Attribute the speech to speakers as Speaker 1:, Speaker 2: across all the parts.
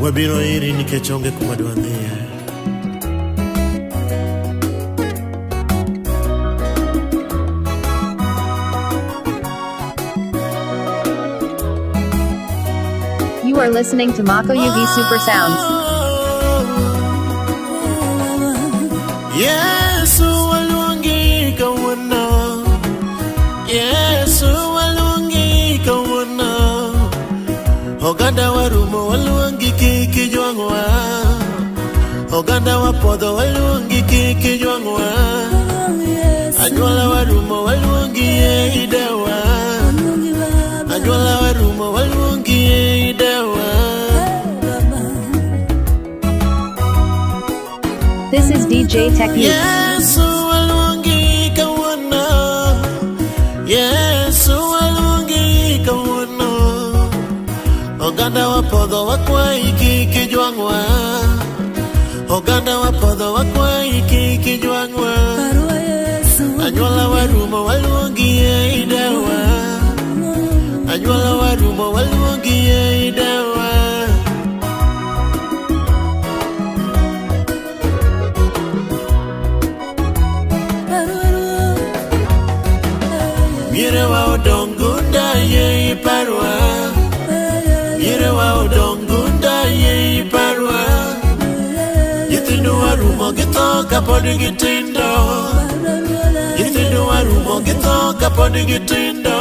Speaker 1: Wabiro iri nikech onge kuma dwa dhiye.
Speaker 2: You are listening to Mako UV Super Sounds.
Speaker 1: Yesu walungi kawana, Yesu walungi kawana. Oganda warumo walungi kiki jwangwa, Oganda wapodo walungi kiki jwangwa. Anyuala warumo walungi idewa, Anyuala warumo walungi idewa.
Speaker 2: This is DJ Technique.
Speaker 1: Yesu walungi kawana, Yesu walungi kawana. Oganda wapodo wakwa iki jwangwa, Oganda wapodo wakwa iki jwangwa. Anyuala warumo walungi idewa, Anyuala warumo walungi idewa. Mire wa odongunda ye parwa, Mire wa odongunda ye parwa. Yithindu warumo githoka pod gitindo, Yithindu warumo githoka pod gitindo.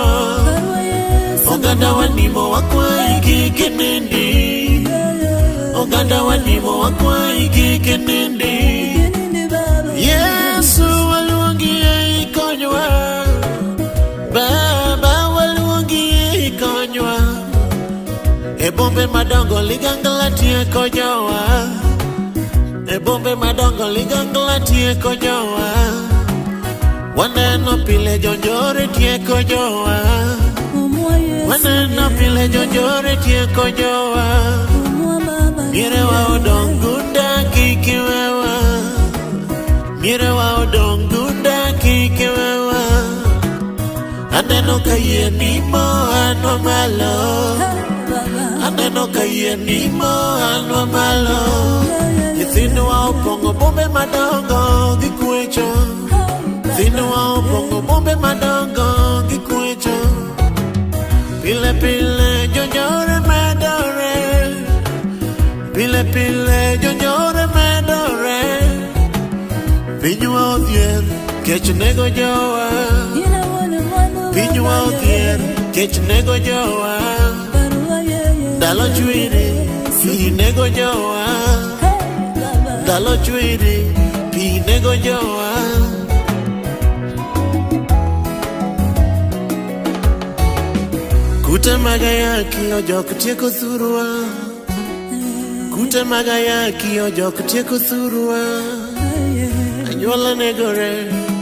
Speaker 1: Oganda wanimo wakwa iki kinindi, Oganda wanimo wakwa iki kinindi. Yesu walungi ye konywa, Baba walungi konywa. Ebombe madongo ligangla tie konyowa, Ebombe madongo ligangla tie konyowa. Waneno pile jonjore tie konyowa, Waneno pile jonjore tie konyowa. Mire wa odongunda kikiwewa, Mire wa odongunda kikiwewa. Aneno kaye nimo anwa malo, Aneno kaye nimo anwa malo. Yithindu wa opongo bombe madongo gikwecho, Yithindu wa opongo bombe madongo gikwecho. Pile pile jonjore medore, Pile pile jonjore medore. Pinywa odhier kech nego jowa, Pinywa odhier kech nego jowa. Dalo chwiri pi nego jowa, Dalo chwiri pi nego jowa. Kute magayaki ojok tieko thurwa, Kute magayaki ojok tieko thurwa. Anyuola negore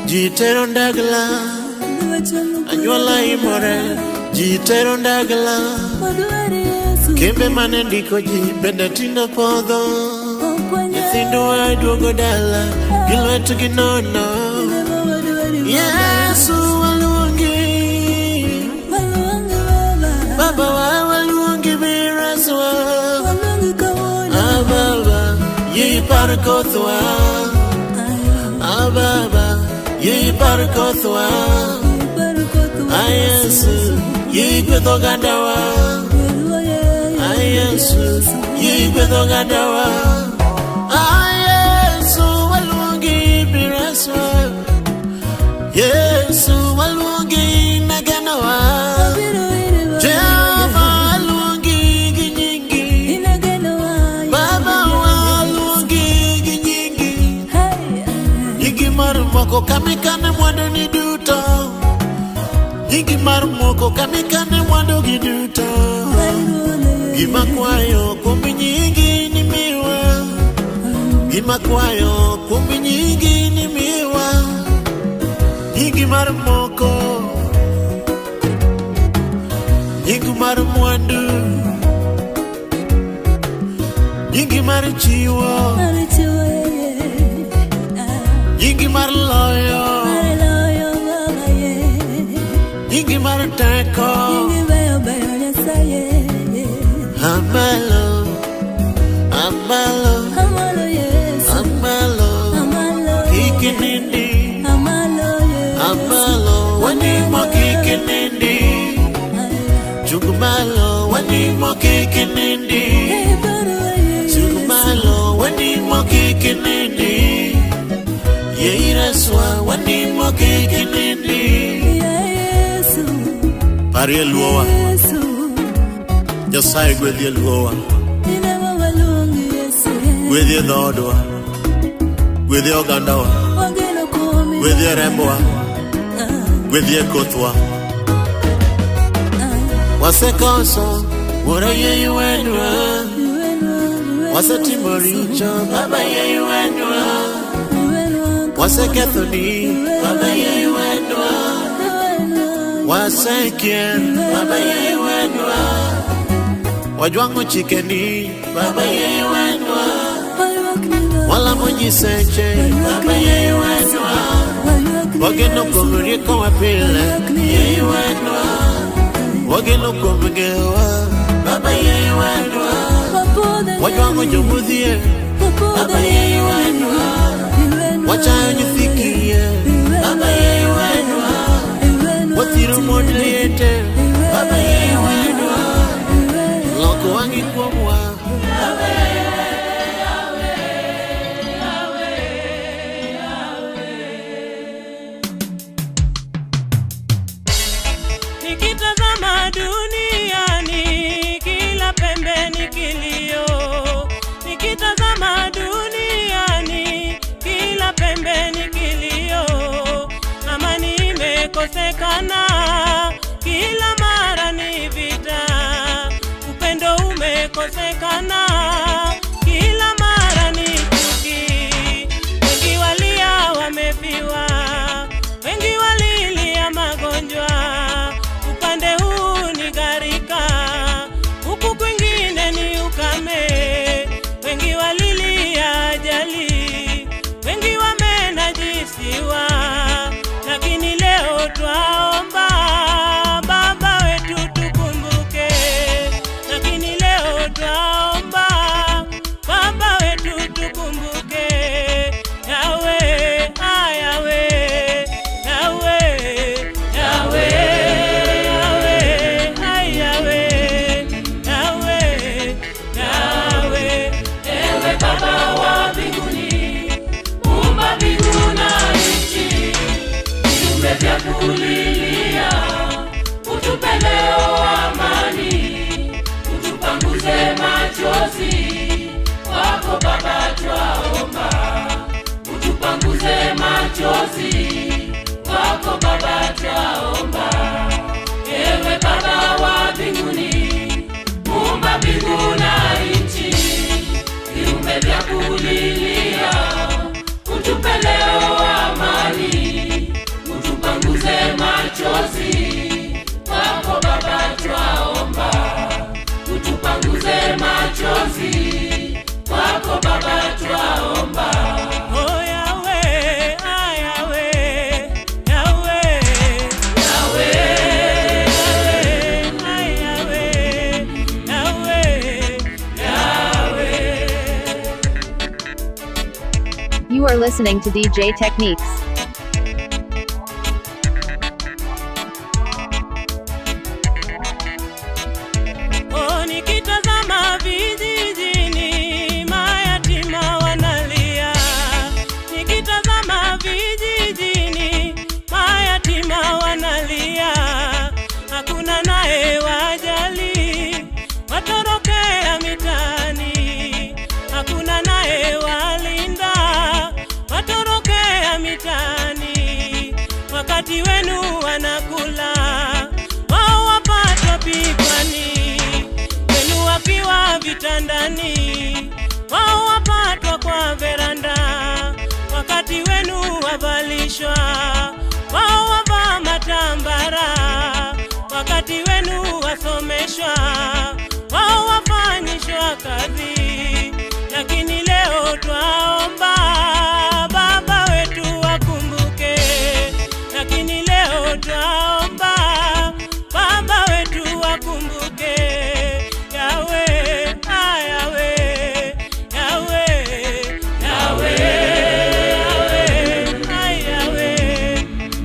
Speaker 1: ji tero ndagla, Anyuola imore ji tero ndagla. Kembe mane ndiko ji bende tindo podho, Nyithindo waduogo dala gilwetgi nono. Yesu walungi, Baba walungi biraswa, Baba yi parkothwa, Baba yi parkothwa. Yesu yi gwedho gandawa, Yesu yi gwedho gandawa. Yesu walungi biraswa, Yesu walungi naganawa. Jehova walungi ginyingi, Baba walungi ginyingi. Nyingi marumoko kamikane mwando ni duto, Nyingi marumoko kamikane mwando giduto. Gima kwayo kumbi nyingi ni miwa, Gima kwayo kumbi nyingi ni miwa. Nyingi marumoko, Nyingi marumwandu, Nyingi marichiwo, Nyingi marloyo, Nyingi marteko. Amalo, Chugumalo wani moki kinindi. Chugumalo wani moki kinindi. Yeiraswa wani moki kinindi. Pari luowa. Josai gwedhi luowa. Gwedhi dhodwa. Gwedhi ogandawa. Gwedhi rembowa. Gwedhi kothwa. Wasekoso, wora ye yuenwa. Wasetimoricho, baba ye yuenwa. Wasekethoni, baba ye yuenwa. Wasekien, baba ye yuenwa. Wajwangu chikeni, baba ye yuenwa. Wala mwenye seche, baba ye yuenwa. Wageno kumuriko wapile, ye yuenwa. Wageno kumgewa, baba ye yuenwa. Wajwangu jomudhie, baba ye yuenwa. Wachayo nyithikie, baba ye yuenwa. Wathiru modlete, baba ye yuenwa. Loko wangi kumwa, baba ye yuenwa.
Speaker 3: Nikitazama duniani kila pembeni kilio. Nikitazama duniani kila pembeni kilio. Amani imekosekana kila mara ni vita. Upendo umekosekana kila mara ni chuki. Wengi walia wamefiwa, wengi walilia magonjwa. Upande huu ni gharika, huku kwingine ni ukame. Wengi walilia ajali, wengi wamenajisiwa. Lakini leo twaomba Baba wetu tukumbuke. Lakini leo twaomba Baba wetu tukumbuke. Yahweh, Yahweh, Yahweh, Yahweh, Yahweh, Yahweh, Yahweh. Ewe Baba wa mbinguni, Muumba mbingu na nchi, viumbe vya kulilia, utupe leo amani, utupanguze machozi. Wako Baba twaomba, utupanguze machozi. Wako Baba twaomba. Ewe Baba wa mbinguni, Muumba mbingu na nchi, viumbe vya kulilia, utupe leo amani, utupanguze machozi. Wako Baba twaomba, utupanguze machozi. Wako Baba twaomba. Oh Yahweh, Yahweh, Yahweh, Yahweh, Yahweh, Yahweh, Yahweh.
Speaker 2: You are listening to DJ Techniques.
Speaker 3: Oh, nikitazama vijijini mayatima wanalia. Nikitazama vijijini mayatima wanalia. Hakuna naye wajali, watorokea mitaani. Hakuna naye walinda, watorokea mitaani. Wakati wenu wanakula, wao wapatwa pigwani. Wenu wakiwa vitandani, wao wapatwa kwa veranda. Wakati wenu wavalishwa, wao wavaa matambara. Wakati wenu wasomeshwa, wao wafanyishwa kazi. Lakini leo twaomba Baba wetu wakumbuke. Lakini leo twaomba Baba wetu wakumbuke. Yahweh, Yahweh, Yahweh, Yahweh, Yahweh,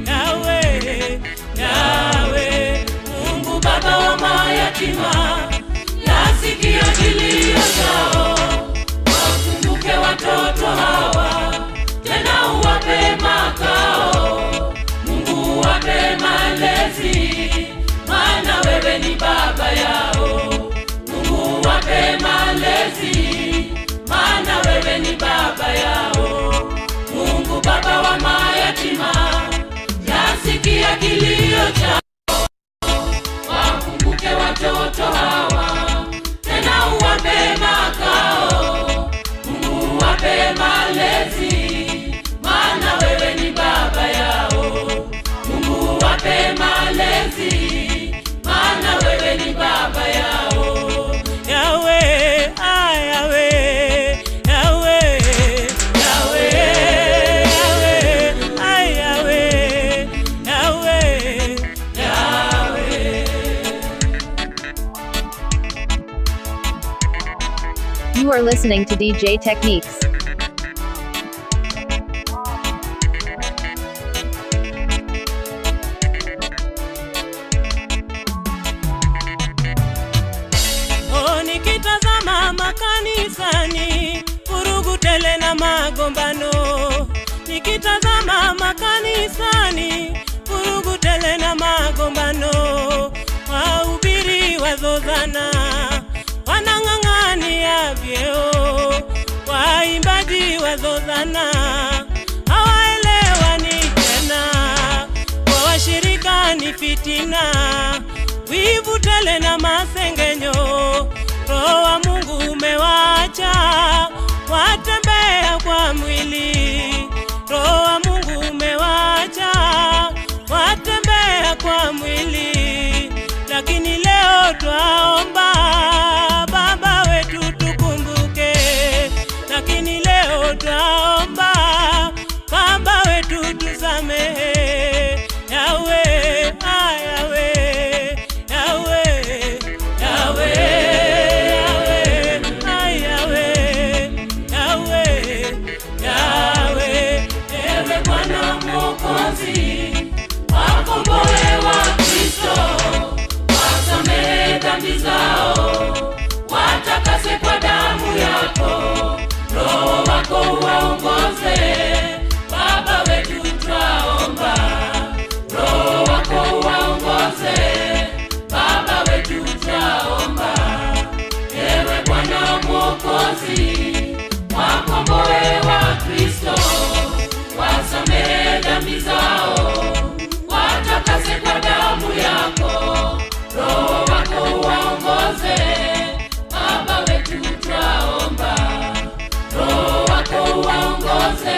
Speaker 3: Yahweh, Yahweh, Mungu Baba mayatima, yasikia kilio chao. Wakumbuke watoto hawa, tena uwape makao. Mungu wape malezi, maana wewe ni baba yao. Mungu wape malezi, maana wewe ni baba yao. Mungu baba wa mayatima, yasikia kilio chao. Wakumbuke watoto hawa, tena uwape makao. Mungu wape malezi, maana wewe ni baba yao. Mungu wape malezi, maana wewe ni baba yao. Yahweh, Yahweh, Yahweh, Yahweh, Yahweh, Yahweh, Yahweh.
Speaker 2: You are listening to DJ Techniques.
Speaker 3: Nikitazama makanisani, vurugu tele na magombano. Nikitazama makanisani, vurugu tele na magombano. Wahubiri wazozana, wanang'ang'ania vyeo. Waimbaji wazozana, hawaelewani tena. Kwa washirika ni fitina, wivu tele na masengenyo. Roho wa Mungu umewacha, watembea kwa mwili. Roho wa Mungu umewacha, watembea kwa mwili. Lakini leo twaomba, Baba wetu tukumbuke. Lakini leo twaomba, Baba wetu tusamehe. Yahweh, Yahweh, Yahweh, Yahweh. Wakomboe wa Kristo, wasamehe dhambi zao, watakase kwa damu yako. Roho wako waongoze, Baba wetu twaomba. Roho wako waongoze, Baba wetu twaomba. Ewe Bwana Mwokozi, wakomboe wa Kristo, wasamehe dhambi zao, watakase kwa damu yako. Roho wako waongoze, Baba wetu twaomba. Roho wako waongoze,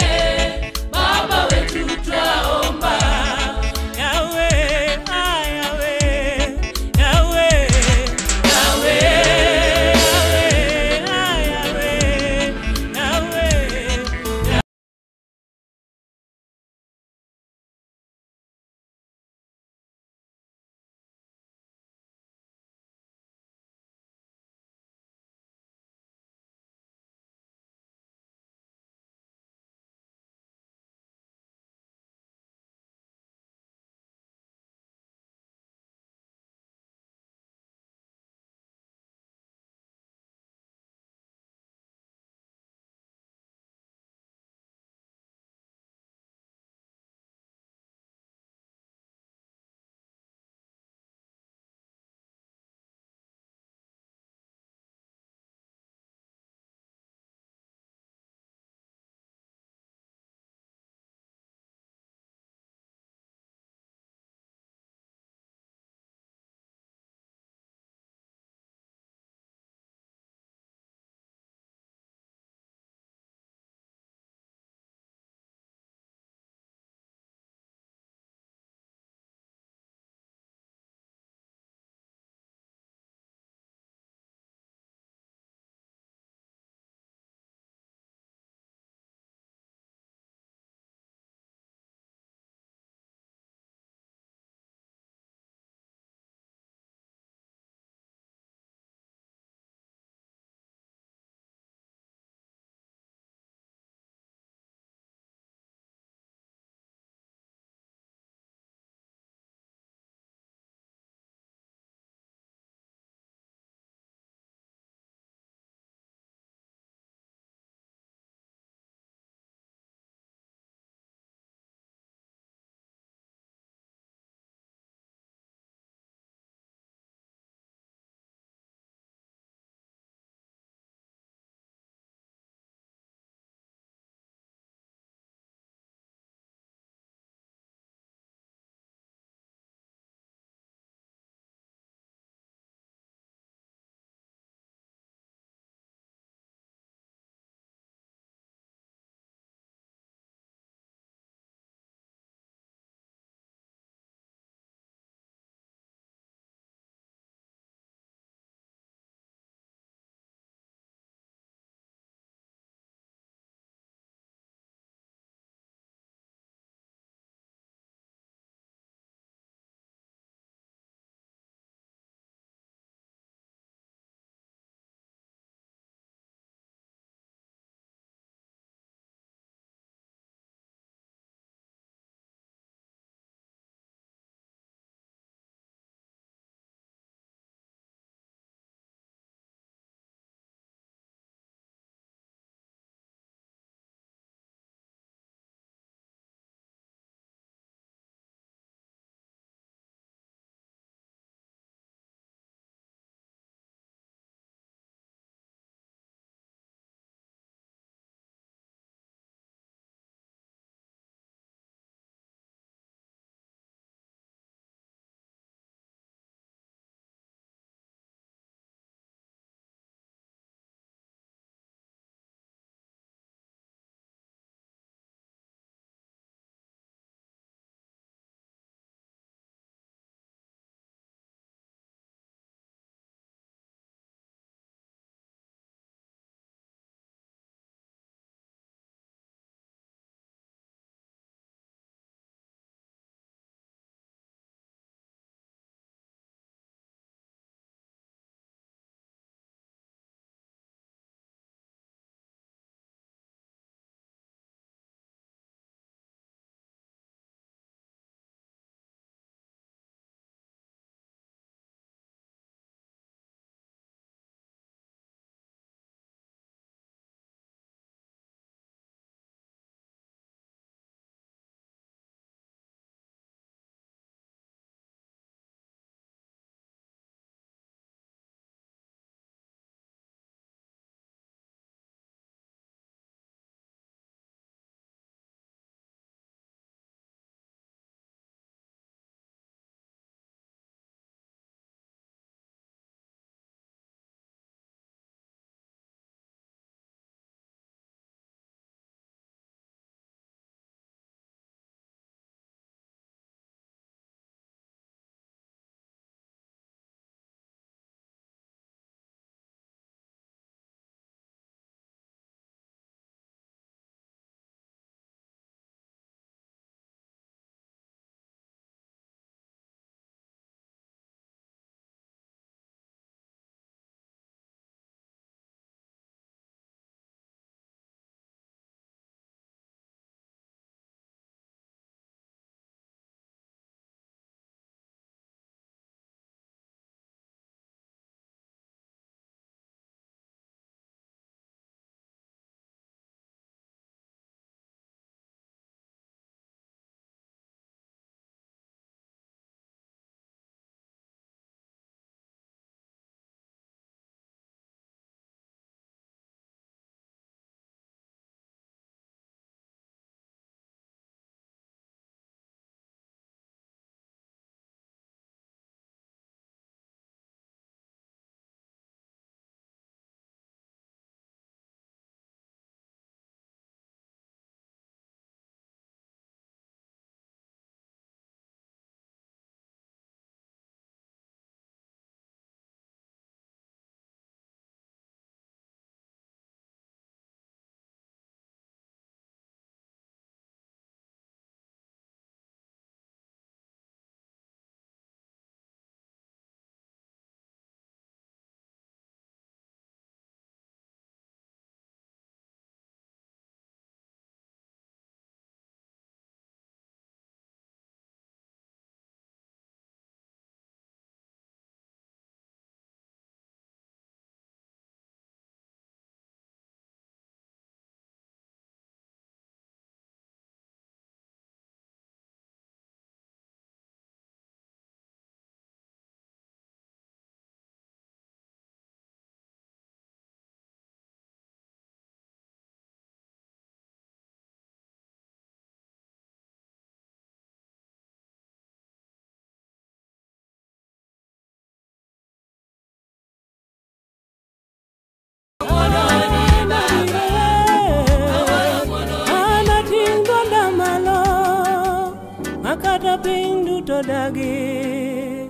Speaker 3: dagi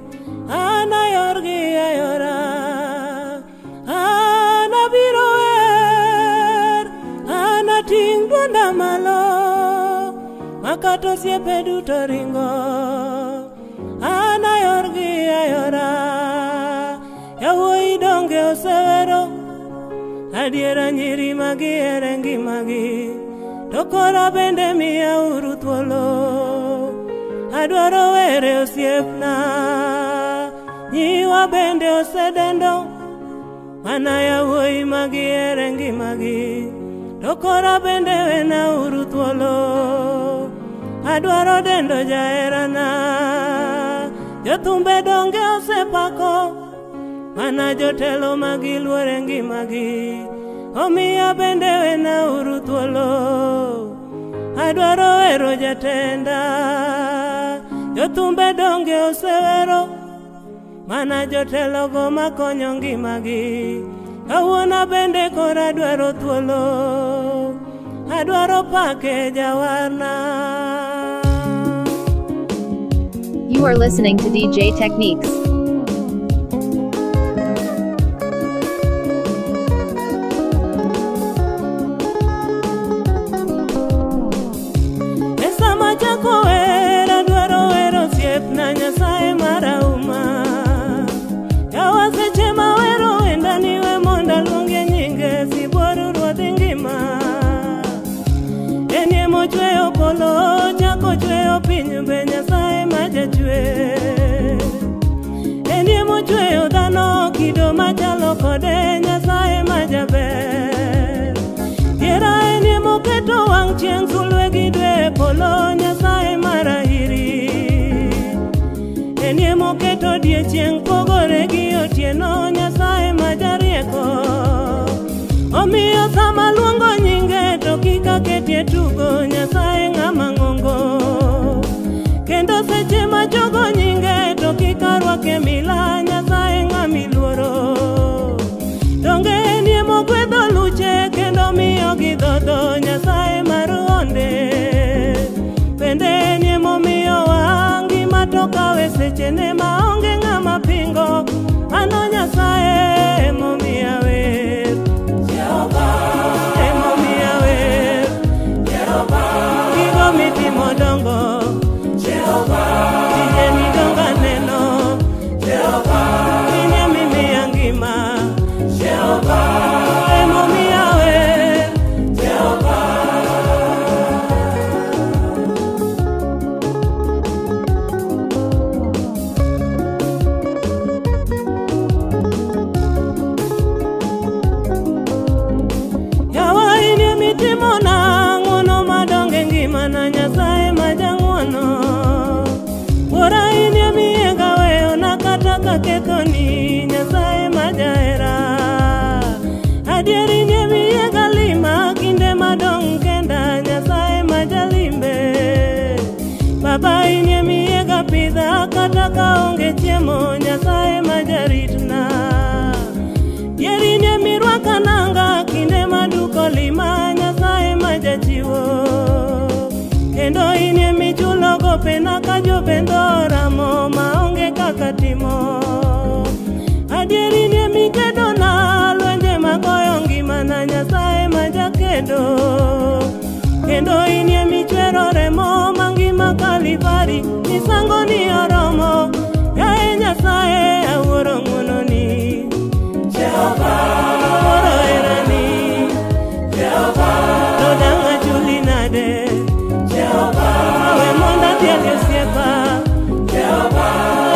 Speaker 3: ana yorgi ayora ana biroer ana tingdonda malo makato siepe duto ringo ana yorgi ayora yawoi donge osewero adiera nyiri magi erengi magi tokora bende miya uru thuolo adwaro were osiepna nyiwa bende osedendo mana yawoi magi erengi magi tokora bende wena uru thuolo adwaro dendo jaherana jothumbe donge osepako mana jotelo magi luore ngimagi omiya bende wena uru thuolo adwaro wero jatenda jothumbe donge osewero mana jotelo go makonyo ngimagi kawuono bende kora adwaro thuolo adwaro pake jawarna.
Speaker 2: You are listening to DJ Techniques.
Speaker 3: Na nyasaye marauma yawaseche mawero wenda niwe monda luonge nyinge sibuoru ruodhi ngima enie mochweyo polo chako chweyo piny be nyasaye majachwe enie mochweyo dhano kido machalo kode nyasaye majaber diera enie moketo wang' chieng' sulwe gi dwe polo nyasaye marahiri enie moketo odiechieng' pogore gi otieno nyasaye majarieko omiyo sama luongo nyinge to kik aketie tugo nyasaye ng'ama ng'ongo kendo seche machogo nyinge to kik arwake mila nyasaye ng'amiluoro donge enie mogwedho luche kendo miyo gidhodho nyasaye mar onde bende enie momiyo wangi matokawe sechene maonge ng'ama pingo ano nyasaye emomiya wer emomiya wer gigo mitimo dongo tijeni donga neno inye mimiya ngima emomiya wer nyasaye majang'wono wuora inie miyega weyo nakata kakethoni nyasaye majahera adier inie miyega lima kinde madong' kenda nyasaye majalimbe baba inie miyega pidha kata kaonge chiemo nyasaye majaritna dier inie mirwaka nanga kinde maduko lima nyasaye majachiwo kendo inie michulo gopena ka jobendo ramo maonge kaka timo adier inie mikedona lwenje magoyo ngimana nyasaye majakedo kendo inie michwero remo mangima kalipari misango ni oromo yae nyasaye awuoro ng'wononi Jehova awuoro herani Jehova dodanga chuli nade awe monda tiende osiepa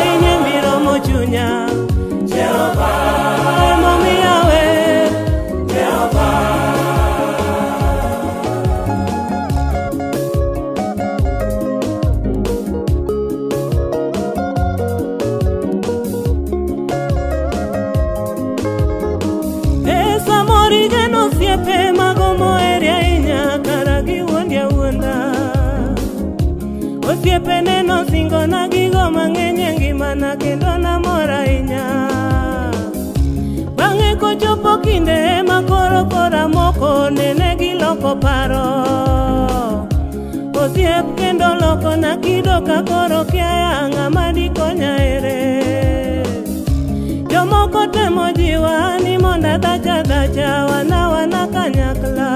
Speaker 3: inye miromo chunya emomiya wer pesa mori geno osiepe magomo eri ahinya kara giwuondi awuonda osiepe neno singona gigo mang'eny e ngimana kendo namor ahinya bang'e kochopo kinde makoro kora moko nene giloko paro osiep kendo loko na kido kakoro kia ng'ama dikonya ere. Jomoko temo jiwa ni monda dacha wana kanyakla.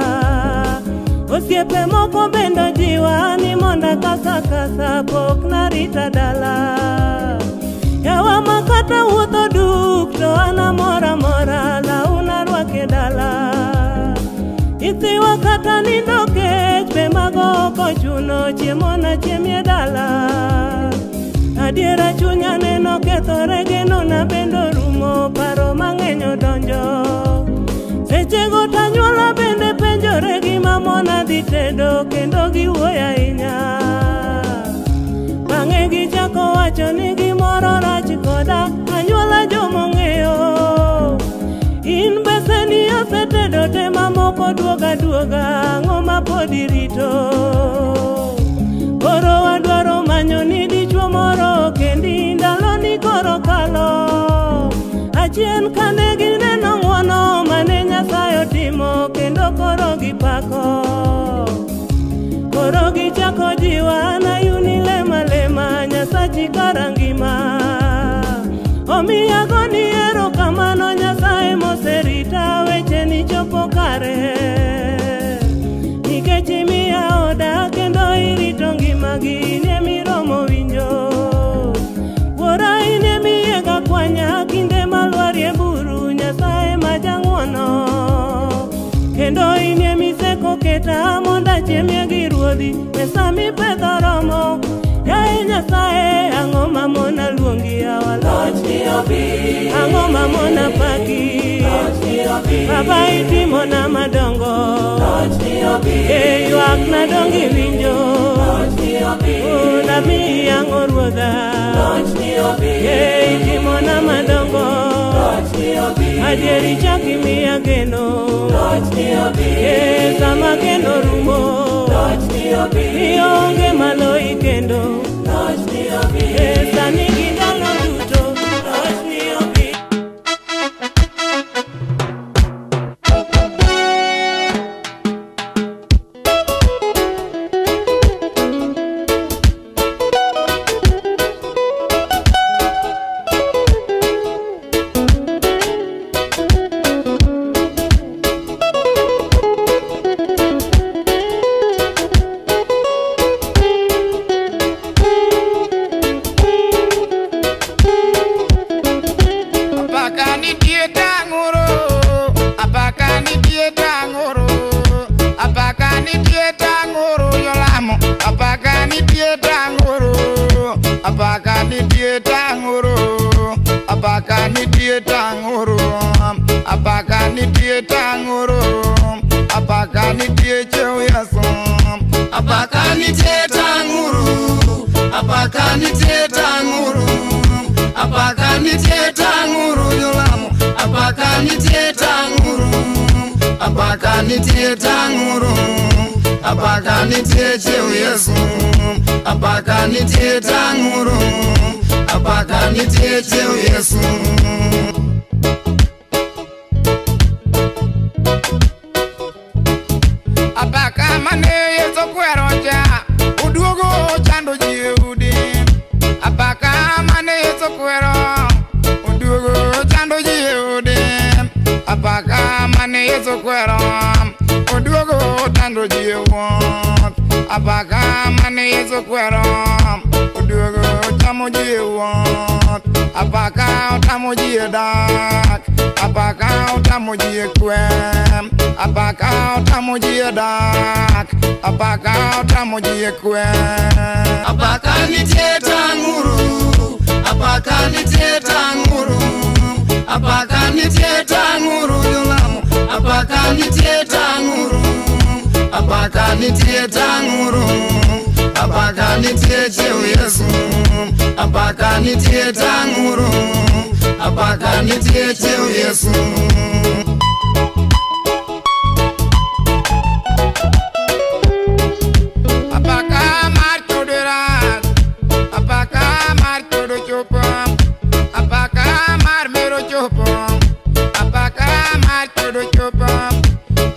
Speaker 3: Osiepe moko bendo jiwa ni monda kasa pok na rita dala. Yawa makata wuotho duk to ana mora launa rwake dala. Ithiwa kata nindo kech be mago kochuno chiemo na chiemie dala. Adiera chunya neno kethore geno na bendo rumo paro mang'eny odonjo. Sechego tanyuola bende penjore gima mona dhi tedo kendo giwuoyo ahinya. Bang'e gichako wacho ni gimoro rach koda anyuola jomong'eyo. In beseni osetedo te mamoko duoga ng'oma pod irito. Koro wadwaro manyo ni dichuo moro kendi ndalo ni koro kalo. Achien kane gineno ng'wono mane Nyasaye otimo kendo koro gipako. Koro gichako jiwa na yuni lema Nyasachi kara ngima. Omiya goni erokamano Nyasaye moserita weche ni chopo kare. Nikech imiya oda kendo irito ngimagi ine miromo winjo. Wuora ine miyega kwanya kinde malwarie buru Nyasaye majang'wono. Kendo ine miseko keta monda chiemie gi ruodhi pesa mipedho romo. Yae Nyasaye ang'o mamona luongi awaloch. Ang'o mamona paki. Baba itimona madongo. Ywak nadongi winjo. Namiyi ang'o ruodha. Itimona madongo. Adieri chaki miya geno. Sama geno rumo. Ionge malo ikendo. Sani gindalo duto. Loch ni obi.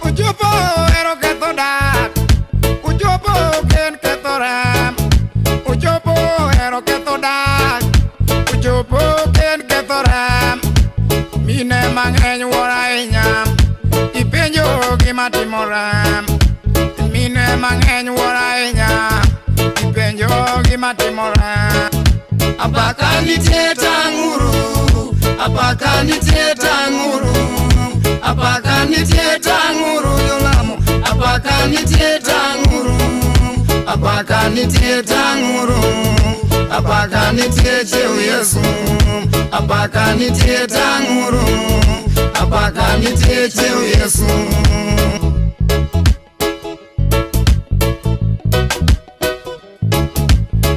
Speaker 4: Ujopo ero ketho dak. Ujopo ken ketho ra. mang'eny wuora ahinya ipenjo gima timore. Mine mang'eny wuora ahinya ipenjo gima timore. Apaka nitie tang'uru, apaka nitie tang'uru, apaka nitie tang'uru jolamo, apaka nitie tang'uru, apaka nitie tang'uru, apaka nitie cheu Yesu, apaka nitie tang'uru, apaka nitie cheu Yesu.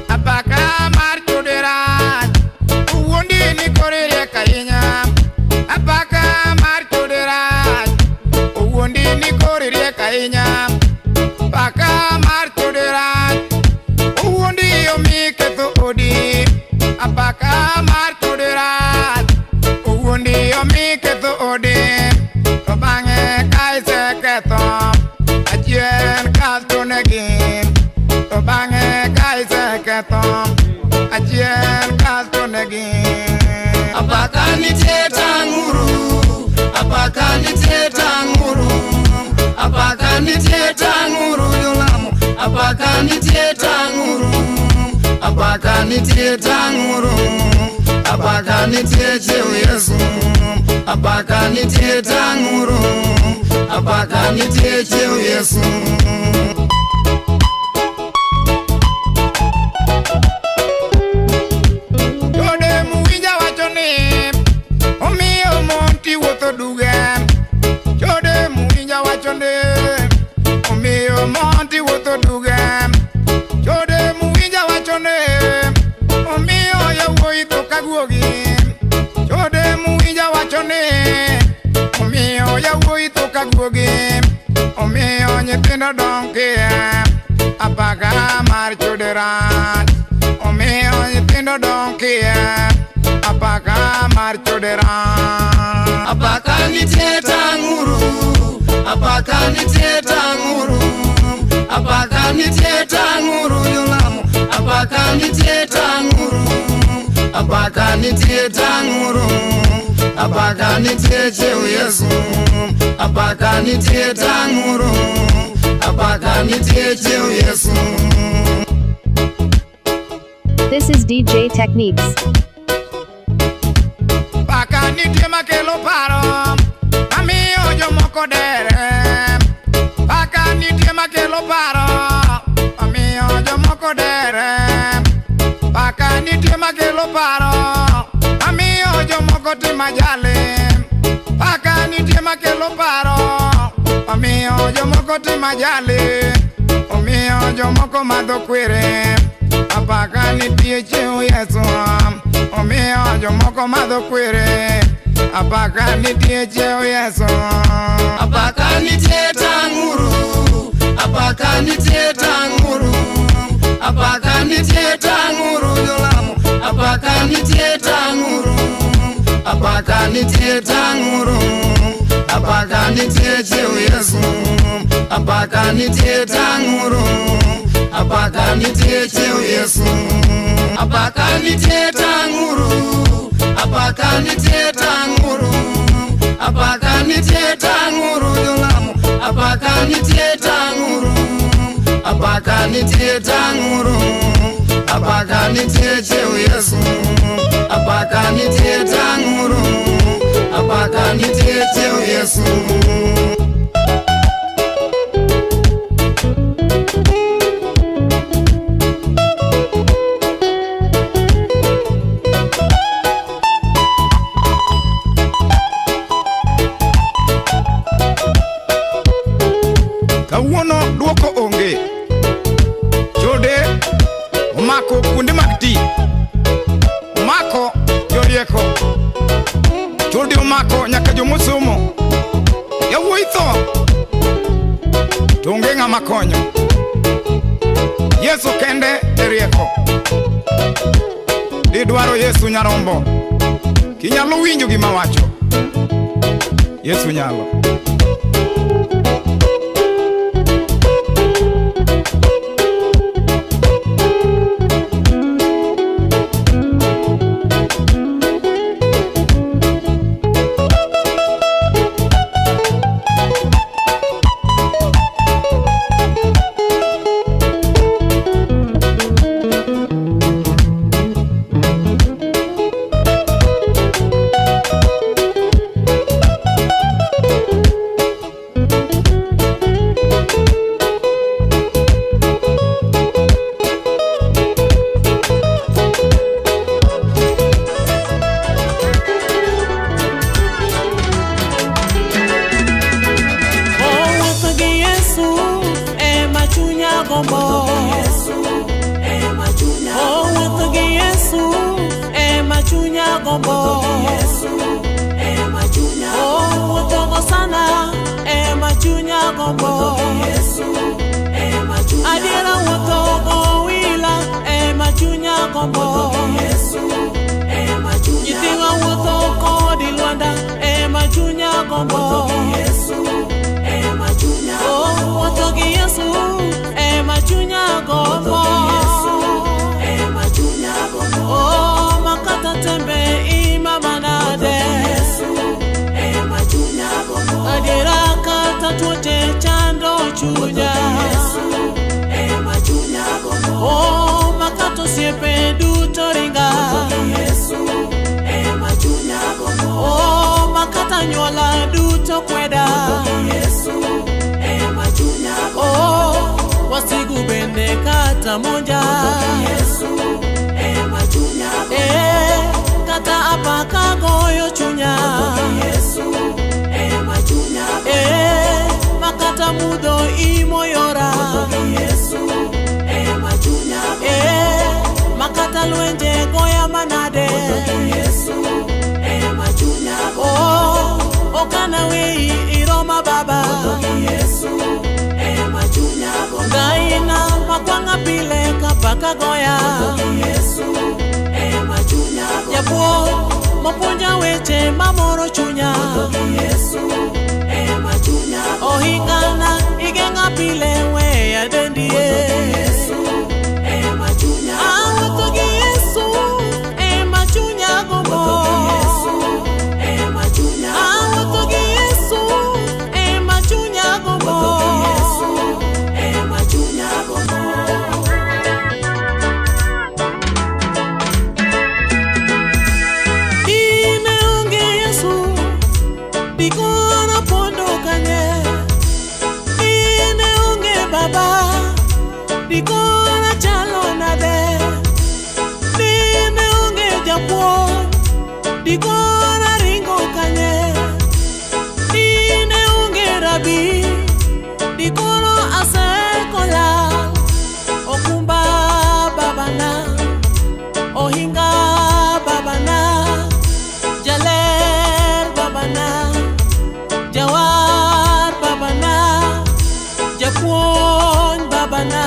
Speaker 4: Apaka mar chudera uwuondi ni korere kainya. Apaka mar chudera uwuondi ni korere kainya. Apaka mar chudera uwuondi omi ketho odi. Apaka mar chudera uwuondi omi ketho odi. To bang'e ka iseketho achien kasto negin. To bang'e ka iseketho achien kasto negin. Apaka nitie tang'uru, apaka nitie tang'uru, apaka nitie tang'uru jolamo, apaka nitie tang'uru, apaka nitie tang'uru, apaka nitie cheu Yesu, apaka nitie tang'uru, apaka nitie cheu Yesu. Monti wuotho duga chode muwinja wachone omiyo yawuoyi to kaguogi. Chode muwinja wachone omiyo yawuoyi to kaguogi. Omiyo nyithindo donkia apaka mar chode rach. Omiyo nyithindo donkia apaka mar chode rach. Apaka nitie tang'uru, apaka nitie tang'uru, apaka nitie tang'uru jolamo, apaka nitie tang'uru, apaka nitie tang'uru, apaka nitie cheu Yesu, apaka nitie tang'uru, apaka nitie cheu Yesu.
Speaker 2: This is DJ Techniques.
Speaker 4: Apaka nitie makelo paro amiyo jomoko dere. Apaka nitie makelo paro amiyo jomoko dere. Apaka nitie makelo paro amiyo jomoko timo ajali. Apaka nitie makelo paro amiyo jomoko timo ajali. Omiyo jomoko madho kwere. Apaka nitie cheu Yesu, omiyo jomoko madho kwere. Apaka nitie cheu Yesu. Apaka nitie tang'uru, apaka nitie tang'uru, apaka nitie tang'uru jolamo, apaka nitie tang'uru, apaka nitie tang'uru, apaka nitie cheu Yesu, apaka nitie tang'uru, apaka nitie cheu Yesu. Apaka nitie tang'uru, apaka nitie tang'uru, apaka nitie tang'uru jolamo, apaka nitie tang'uru, apaka nitie tang'uru, apaka nitie cheu Yesu, apaka nitie tang'uru, apaka nitie cheu Yesu. Kawuono duoko onge. Chode omako kuonde mag ti, omako jorieko, chode omako nyaka jomosomo. Yawuoyi tho to onge ng'ama konyo. Yesu kende e rieko. Idwaro Yesu nyarombo, kinyalo winjo gima wacho. Yesu nyalo.
Speaker 5: machunya gombo oh wotogo sana machunya gombo adiera wotogo wila machunya gombo nyithiwa wotoko di Luanda machunya gombo oh wotogi Yesu machunya gombo oh makata tembe imamanade adiera kata tuoche chando chunya oh makato siepe duto ringa oh makata nyola duto kweda oh wasigu bende kata monja kata apaka goyo chunya makata mudo imoyora makata lwenje goya manade oh okana wei iroma baba gaina makwanga pile kapaka goya yapo mapunja weche mamoro chunya ohingana igenga pile we ya dendie awotogi Yesu machunya gombo awotogi Yesu machunya gombo Dikona chalo nade dine unge japo dikona ringo kanye dine unge rabi dikono asekola okumba babana ohinga babana jaler babana jawar babana japuon babana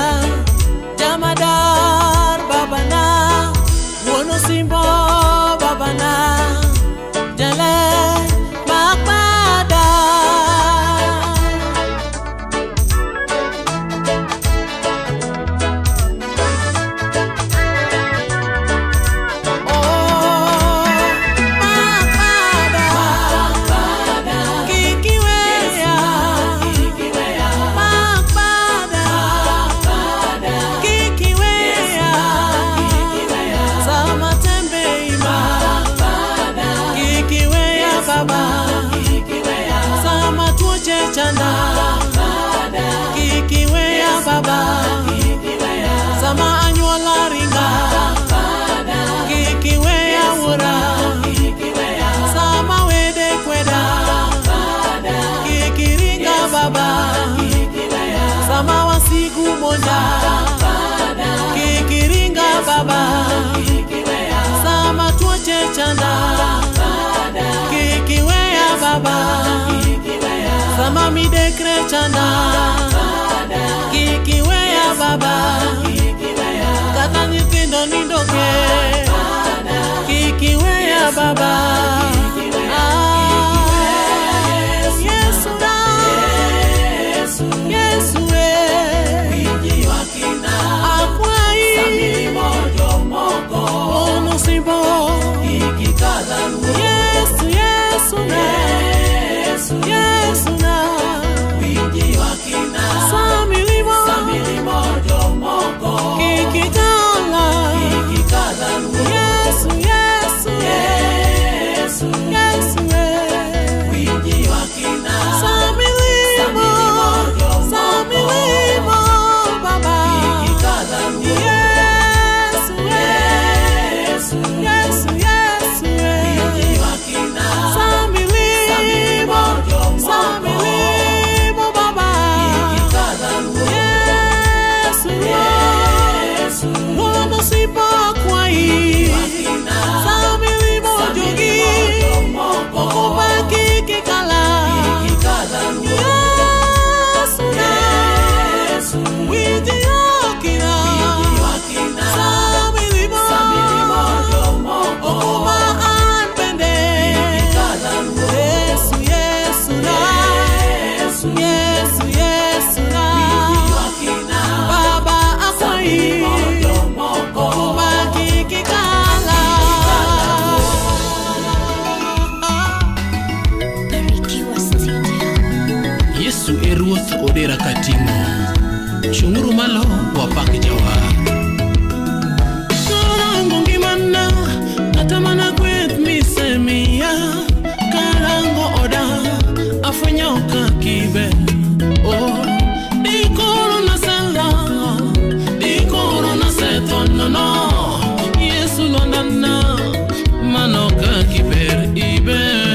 Speaker 5: jamadar babana wono simbo babana jale makpada oh makpada kikiweya makpada kikiweya sama tembe ima kikiweya baba sama tuoche chanda kikiweya baba sama anyuola ringa kikiweya wura sama wede kweda kikiringa baba sama wasigu monja kikiringa baba sama tuoche chanda kikiweya baba sama midekre chanda kikiweya baba kata nyithindo nindoke kikiweya baba Yesu na Yesu akwai ono simbo Yesu Yesu na Yesu na samilimo kikikala Yesu Yesu Yesu samilimo baba Yesu Yesu samilimo baba Yesu wono sipo kwai samilimo ruoth odera katimo. Chunguru malo wapak jawar. Karango ngimana natamana kweth misemia. Karango oda afunyoka kibe. Oh, di corona sala, di corona setono no. Yesu londana manoka kiber ibe.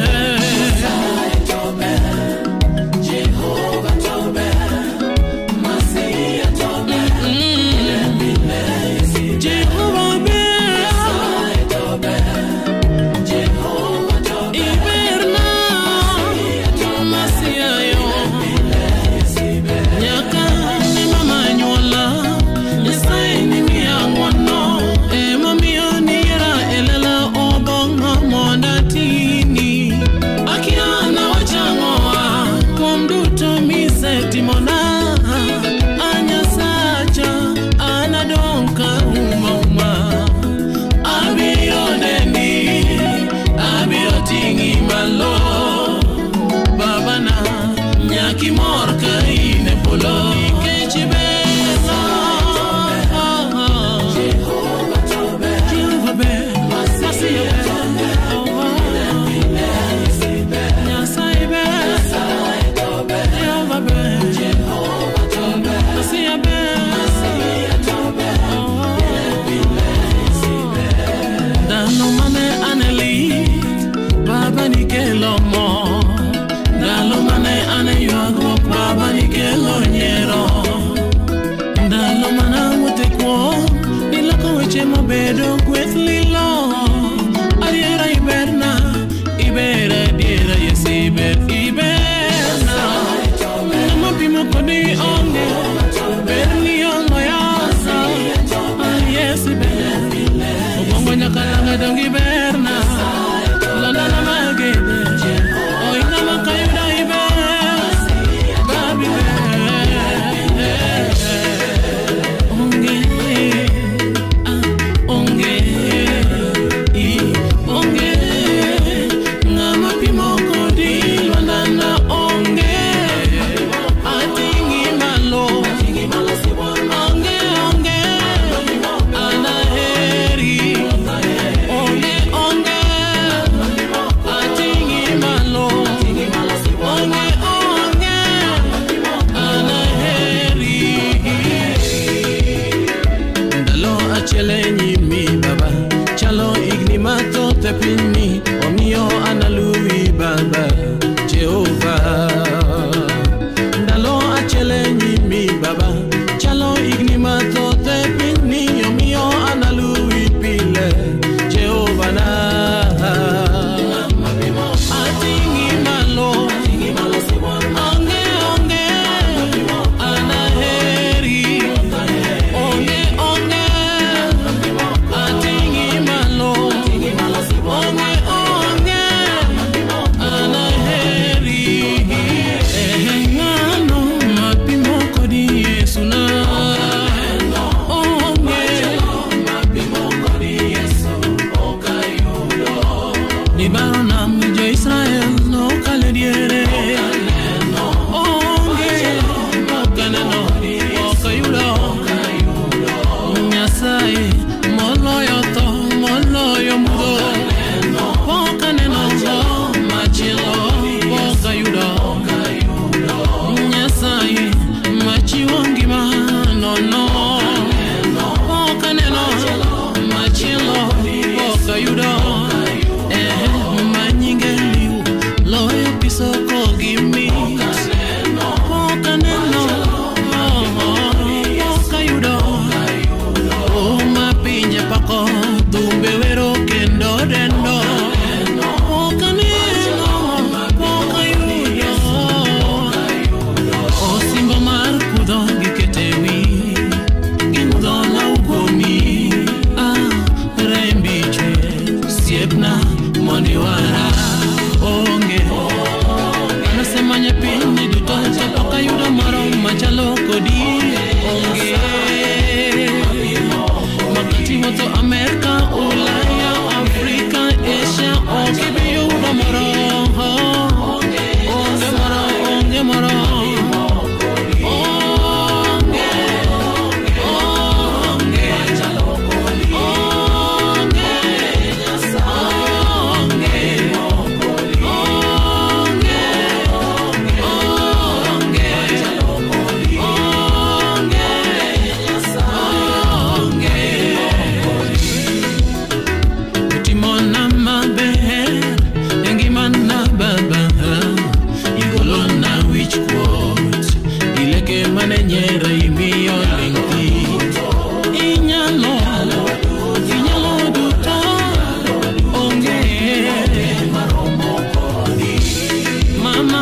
Speaker 5: mama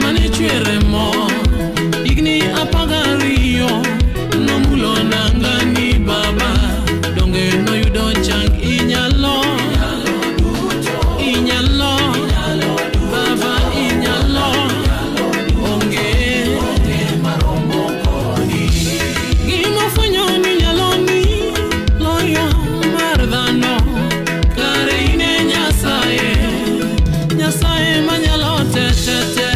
Speaker 5: mane chere mo igni apagario no mulo nangani baba donge no yudo chang inyalo baba inyalo onge maromo koni gimo fanyo ni nyalo ni loyo mardano kare ine nyasaye manyalo tetete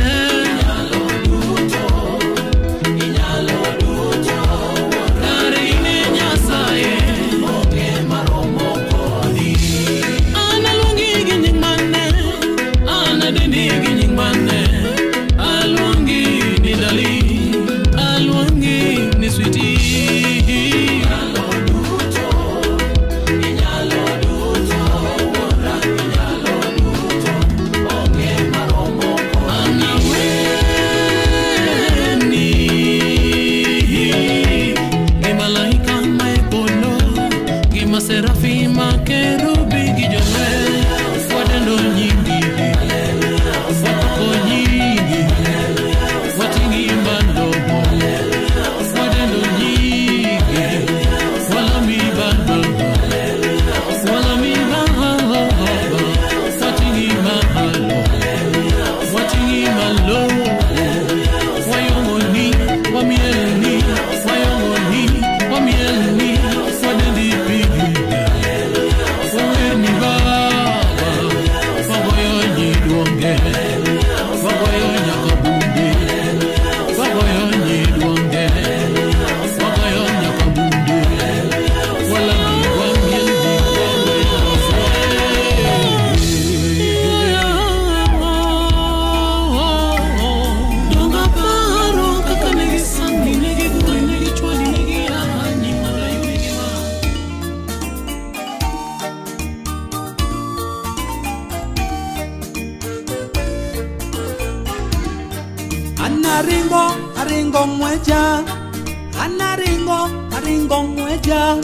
Speaker 6: Aringo mweja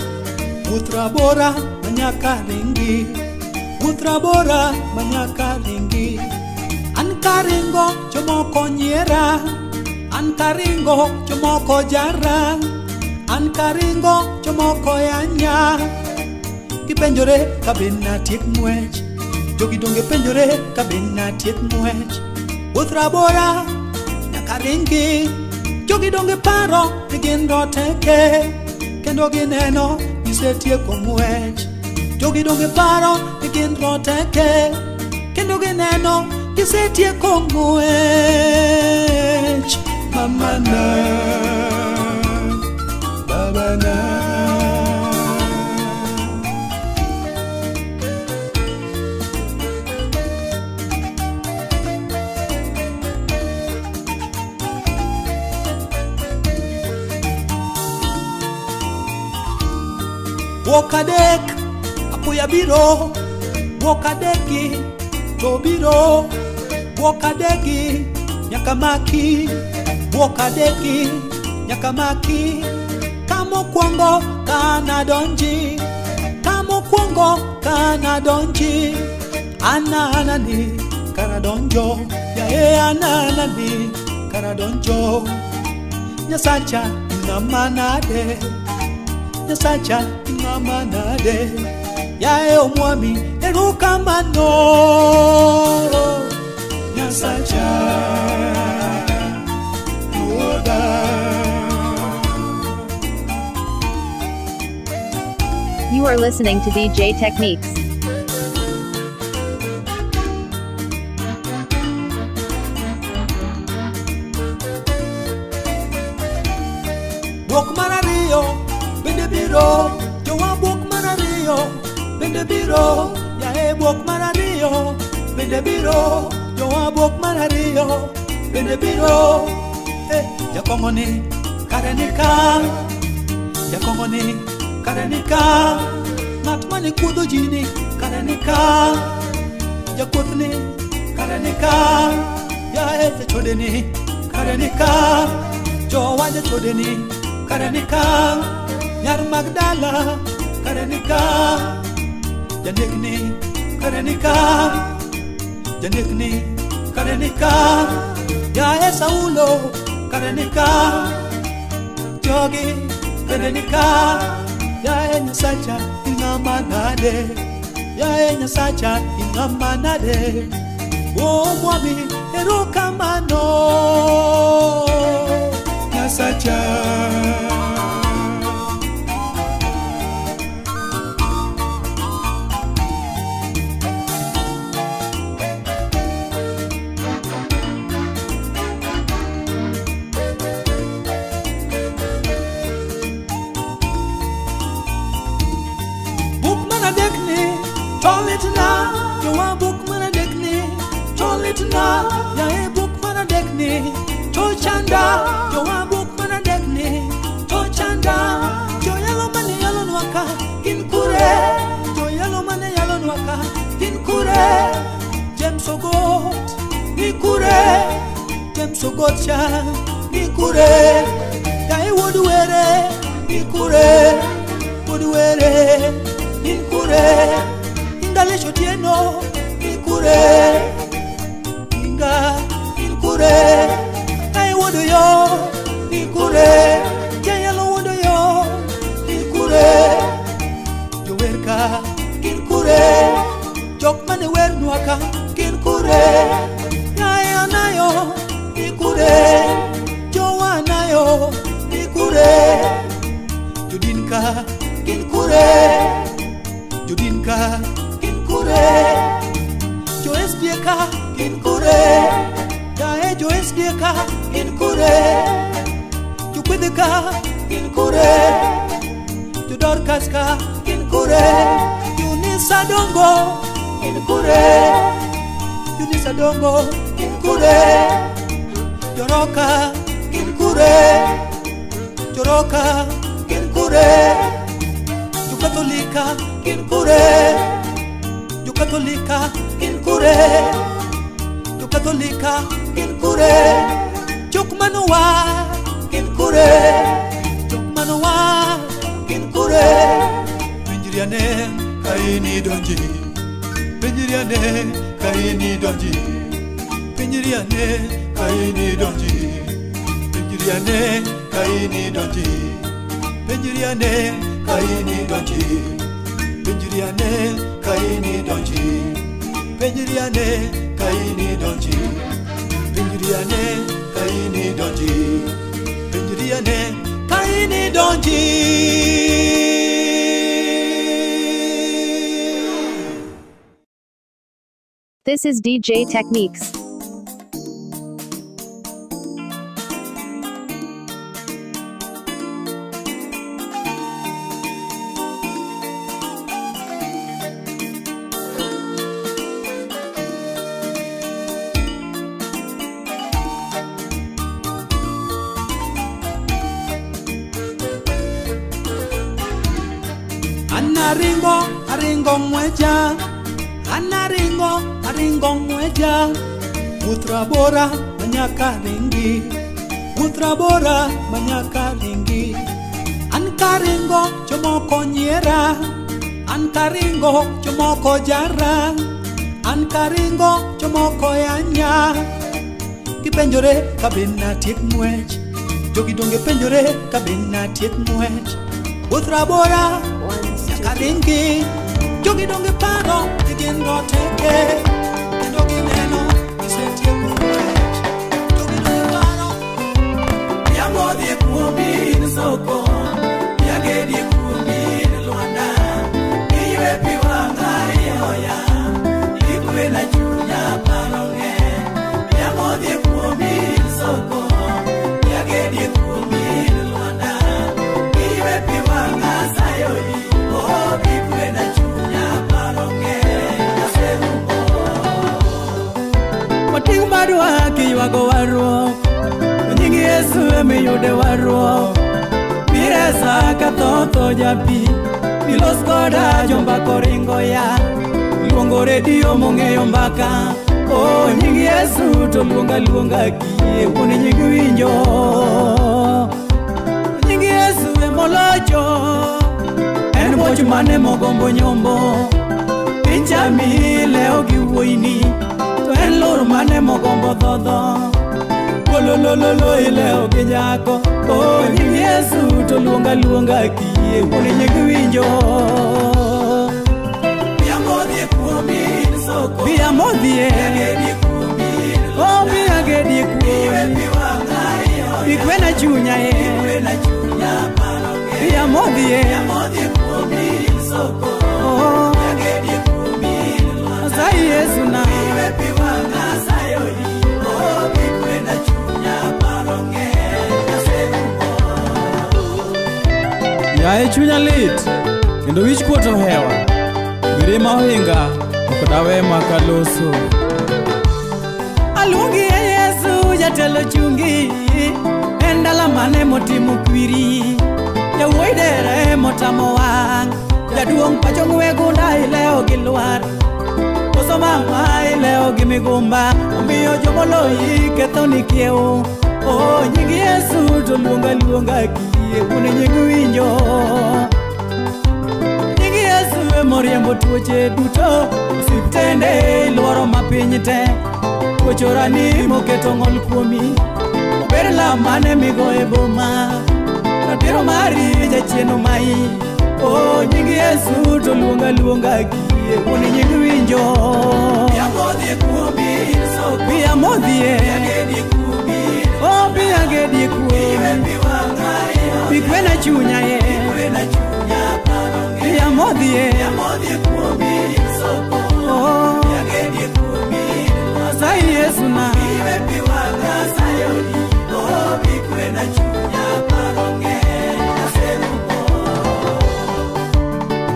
Speaker 6: Utrabora manyaka ringi Ankaringo chomoko nyera Ankaringo chomoko jara Ankaringo chomoko yanya Kipenjore kabina tiek mwech Jogi donge penjore kabina tiek mwech Utrabora nyaka ringi Jogi donge paro nigindo teke Kendo gineno gisetieko mwech Jogi donge paro nigindo teke Kendo gineno gisetieko mwech Mamana Babana Wokadek apuya biro Wokadeki to biro Wokadeki nyakamaki Wokadeki nyakamaki Kamo kwango kana donji Kamo kwango kana donji Ananani kana donjo Ya ananani kana donjo Nyasacha namanade Nyasacha namanade Yae omwami erukamano Nyasacha
Speaker 2: You are listening to DJ Techniques.
Speaker 6: Bok marario bende biro Jowa bok marario bende biro Yae bok marario bende biro Jowa bok marario bende biro Jakongoni karenika Jakongoni karenika Matmani kudo jini karenika Jakuthni karenika Yae jachodeni karenika Jowa jachodeni karenika Nyar Magdala karenika Janekni karenika Janekni karenika ya Saulo karenika jogi karenika ya Nyasacha ingamanade ya Nyasacha ingamanade o mwami erokamano Nyasacha ya e book mana dekni to chanda yo wa book mana dekni to chanda yo yalo mane yalo nwaka kin kure yo yalo mane yalo nwaka kin kure James Ogot ni kure James Ogot cha ni kure ya e woduwere ni kure woduwere ni kure ingale shotieno ni kure Inkure, I would yo, Inkure, Jayalo would yo, Inkure, Jowerka, Inkure, Jokman wer nuaka, Inkure, Yayanayo, Inkure, Joanayo, Inkure, Judinka, Inkure, Judinka, Inkure, Joesbieka, Inkure, ya Joesbieka, Inkure, Jupideka, Inkure, Judorkaska, Inkure, Unisadongo, Inkure, Unisadongo, Inkure, Joroka, Inkure, Joroka, Inkure, Jukatolika, Inkure, Jukatolika, Inkure, Jukatolika, Inkure, Jukmanowa, Inkure, Jukmanowa, Inkure, Pinjiriane, Kaini Donji, Pinjiriane, Kaini Donji, Pinjiriane, Kaini Donji, Pinjiriane, Kaini Donji, Pinjiriane, Kaini Donji, Pinjiriane, Kaini Donji, Pinjiriane, Kaini Donji, Pinjiriane, Kaini Donji, Pinjiriane, Kaini Donji.
Speaker 2: This is DJ Techniques.
Speaker 6: Aringo mweja, aringo mweja, Utrabora manyaka ringi, Utrabora manyaka ringi, Ankaringo chomoko nyera, Ankaringo chomoko jara, Ankaringo chomoko yanya, Kipenjore kabina tiek mwech, Jogi donge penjore kabina tiek mwech, Utrabora Karingi, Jogi donge paro, Tigindo teke, Jogi neno, Isetie mwech, Jogi donge paro, Yamodi kubi nisoko, Yagedi kubi nilwanda, Iwe piwanga yoya, Ikwe na chunya paronge, Yamodi kubi nisoko, Yagedi kubi nilwanda, Iwe piwanga sayoyi. Mating madwa kiwago warruok, nying Yesu emiyude warruok. Miresa kathoth japi, milos koda jombako ringo ya, luongo redio mong'eyo mbaka. Oh, nying Yesu to luonga gie, wuon nying winjo. Nying Yesu emolocho, en moch mane mogombo nyombo. Pincha mi leo gi wuoyni, to en en lor mane mogombo dhodho Ololololo ileo kinyako Oh nying Yesu to luonga luonga kie Kone nying winjo Bia modhie kuomi soko Bia modhie Oh bia gedie kuomi Bikwena chunya Bia modhie soko Oh bia gedie kuomi Asai Yesu na Yae chunya lit kendo wich kuot ohewa mirima ohinga okdawe makaloso Aluongi Yesu jatelo chungi endala mane motimo kwiri Jawuoyi dere motamo wang Jaduong' pacho ng'we gunda ileo gi lwar Koso mama ileo gi migumba Omiyo jomoloyi ketho ni kiewo Oh nying Yesu to luonga luonga kie Kune nying winjo Nying Yesu moriembo tuoche duto Osiptende iluoro mapiny te Tuochorani moketo ng'ol kuomi Ober lamane migo e boma Ratiro mari jachieno mai Oh nying Yesu to luonga luonga kie Kune nying winjo Bia modhie kuomi Bia modhie Oh bia gedie kuomi Bikwena chunya Bia modhie Oh bia gedie kuomi Asai Yesu na Oh bikwena chunya paronge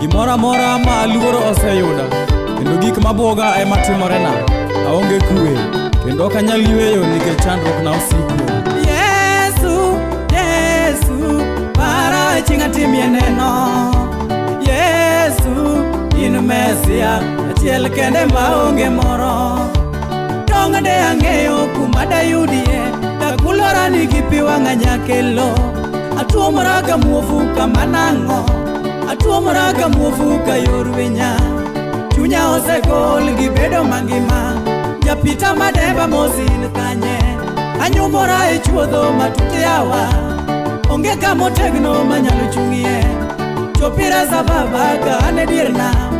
Speaker 6: Gimora mora ma aluoro oseyuda Kendo gik mabuoga ema timorena Aonge kue Kendo kanyal yweyo nikech chandruok na osiko Yesu, Yesu Para chinga timie neno Yesu, in Mesia Achiel kende maonge moro Donga de ang'eyo kuma dayudie Dakulora nigi pi wang'a nyakelo Atuomora ka muofu kama nang'o Atuomora ka muofu ka yor winya Chunya osegol gibedo mangima Japita madeba mosin kanye Anyumora e chuodho matuti awa Onge kamo tegno manyalo chung'ie Chopira sababa ka ane dir nam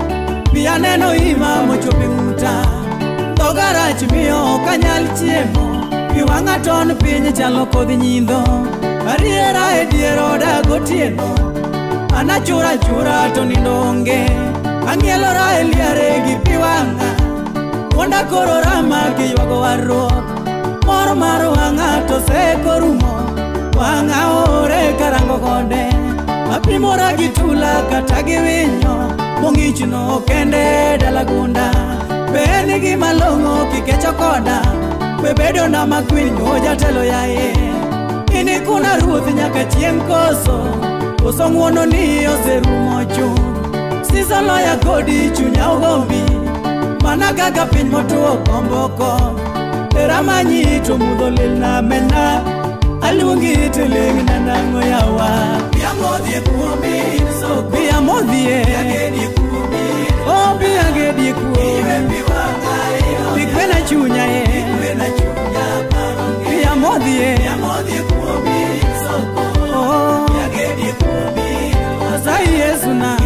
Speaker 6: Bia neno ima mochopi ng'uta Dhogarach miyo kanyal chiemo Piwang'a ton piny chalo kodhi nyindho Ariera e dier oda gotieno Anachura chura to nindo onge Ang'ielora e liare gi piwang'a Wanda koro rama ki ywago warruok Mor mar wang'a to seko rumo Wang'a ore karango kode Apimora gi tula kata gi winyo Mong'ichno kende dala gunda Beni gi malong'o kikecho koda Bebedo na makwinyo jatelo yae Ini kuna ruoth nyaka chieng' koso Koso ng'wono ni oserumo chung Sisa loya kodi chunya ugombi Mana kaka piny motuo komboko Tera manyi to mudho lil na mena Aluongi tiling na nang'o yawa Bia modhie kuomi soko Bia modhie Bia gedie kuomi Oh bia gedie kuomi Bikwena chunya Bia modhie kuomi soko Oh bia gedie kuomi Asai Yesu na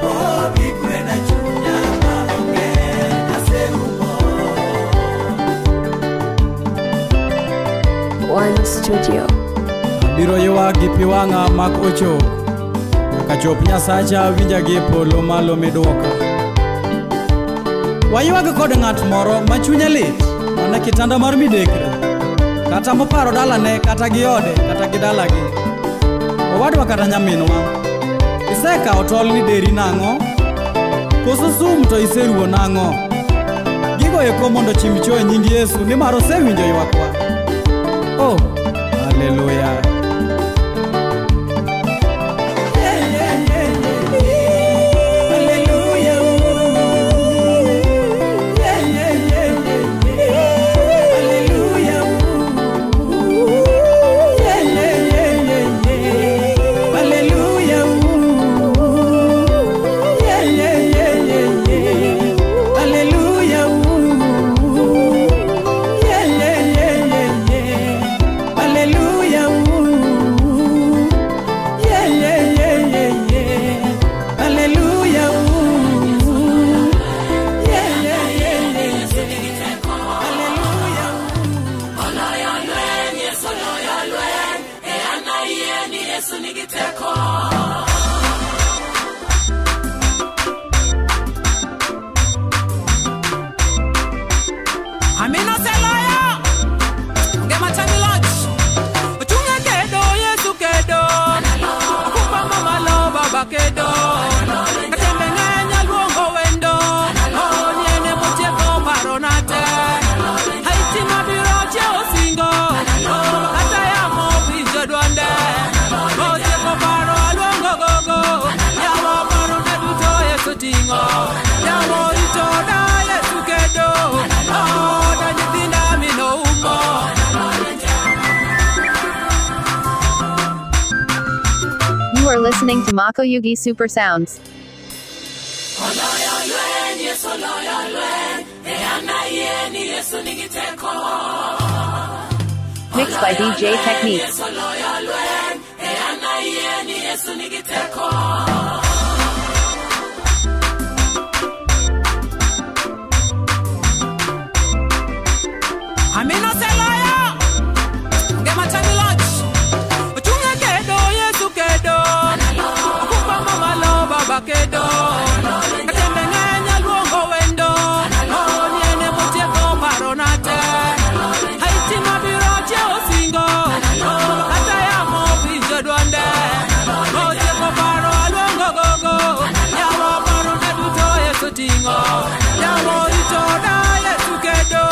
Speaker 6: Oh bikwena chunya paronge Aserumo
Speaker 2: One Studio.
Speaker 6: Abiro ywa gi piwang'a mak ochok Nyaka chop Nyasacha winja gi polo malo midwoka Waywag kod ng'at moro ma chunye lit Mana kitanda mar midekre Kata moparo dalane kata gi ode kata gi dalagi Owadwa kata nyaminwa Isekawo tol ni deri nang'o Koso sum to iseruo nang'o Gigo eko mondo chimcho e nying Yesu Nimar osewinjo ywakwa Oh, hallelujah Hallelujah.
Speaker 7: Yesu nigiteko. Amino selaya ngema chami lunch uchunga kedo Yesu kedo akupa mama lo baba kedo katembe nganya luongo wendo onyene mocheko maronate haiti mabiro che osingo kata ya mo bijo dwande mocheko paro luongo gogo yawo paro na duto Yesu tingo yawo ito da Yesu kedo
Speaker 2: You are listening to Mako Yugi Super Sounds. Mixed by DJ Technique.
Speaker 7: Amino selaya ngema chami lunch uchunga kedo Yesu kedo akupa mama lo baba kedo katembe nganya luongo wendo onyene mocheko maronate haiti mabiro che osingo kata ya mo bijo dwande mocheko paro luongo gogo yawo paro na duto Yesu tingo yawo ito da Yesu kedo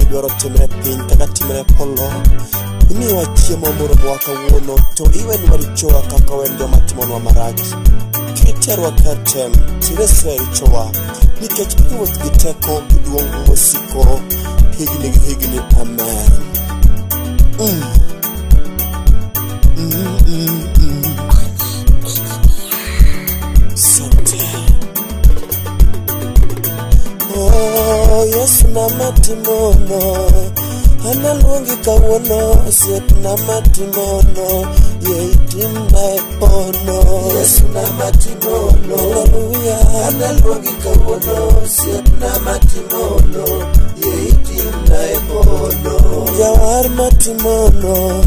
Speaker 8: midwaro timre piny kaka timre polo. Imiwa chiemo moro mwaka wuono to iwe nwarichowa kaka wen joma timonwa marach. Kiterwa kar tem tireswa richowa nikech iwuoth gi teko duong' mosiko higni gi higni. Amen. Oh, yes, namatimono. Analuongi kawuono, osiep namatimono. Ye itimnae pono. Yes, namatimono. Hallelujah. Analuongi kawuono, osiep namatimono. Ye itimnae pono. Jawar matimono.